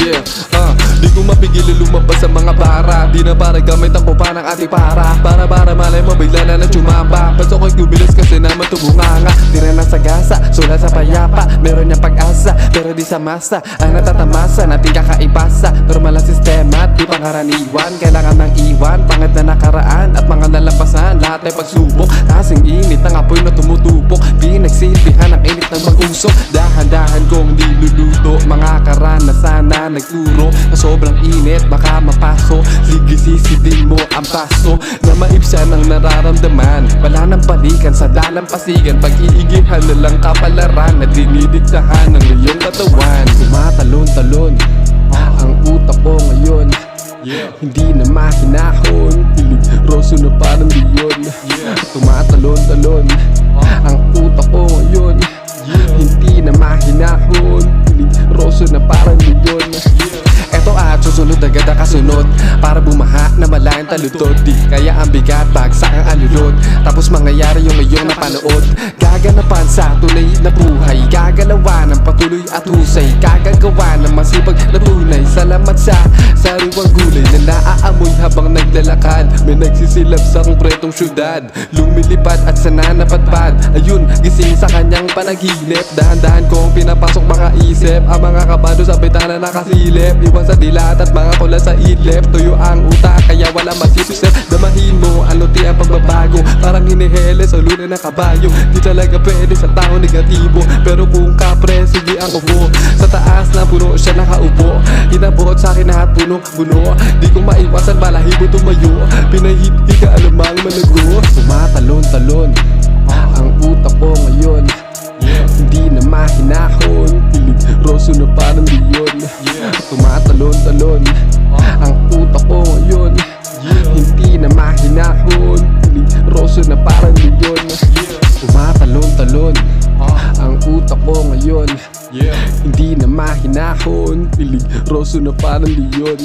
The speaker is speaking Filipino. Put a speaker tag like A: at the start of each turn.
A: Yeah, di ko mapigil lumabas sa mga bara. Di na para gamit ang pupa ng ating para malay mo bigla na chumamba. Paso ko'y kubilis kasi naman tubunganga. Di na nasagasa, sulat sa payapa. Meron niyang pag-asa, pero di sa masa. Ang natatamasa, nating kakaibasa. Normal ang sistema, di pangkaraniwan. Kailangan ng iwan, pangad na nakaraan at mga nalampasan. Lahat ay pagsubok, kasing init ang apoy na tumutupok. Pinagsilbihan ang init ng mag-usok. Dahan-dahan kong niluluto, mga karanasan na nagturo. Na sobrang init, baka mapaso. Sige sisidin mo ang paso na maibsan ang nararamdaman. Wala nang balikan sa dalampasigan. Pag-iigihan na lang kapalaran na dinidiktahan ng iyong katawan. Tumatalon-talon ang utak ko ngayon. Hindi na mahinahon, peligroso na parang leon. Tumatalon-talon ang utak ko ngayon. Hindi na mahinahon, peligroso na parang leon. Eto at susunod agad ang kasunod, para bumaha na malayang talutod. Di kaya ang bigat, bagsak ang alulod. Tapos mangyayari yung iyong napanood. Gaganapan sa tunay na buhay, gagalawan ng patuloy at husay. Gagagawa ng masipag na tunay. Salamat sa sariwang gulay na naaamoy habang naglalakad. May nagsisilap sa kompretong syudad, lumilipad at sana napadpad. Ayun, gising sa kanyang panaginip. Dahan-dahan kong pinapasok mga isip. Ang mga kabado sa bitana nakasilip. Iwan sa dilat at mga kulas sa ilip. Tuyo ang utak kaya wala masisip. Damahin mo ang luti ang pagbabago. Parang hinihele sa luna ng kabayo. Di talaga pwede sa tao negatibo, pero kung kapre, sige ang upo. Sa taas na puno siya nakaupo. Inabot sa akin lahat puno-puno. Di ko maiwasan balahibo tumayo. Pinahit-higa alamang manago. Tumatalon-talon ang utak ko ngayon. Hindi na mahinahon, peligroso na parang leon. Tumatalon-talon ang utak ko ngayon. Hindi na mahinahon, peligroso na parang leon. Tumatalon-talon ang utak ko ngayon. Hindi na mahinahon, peligroso na parang leon.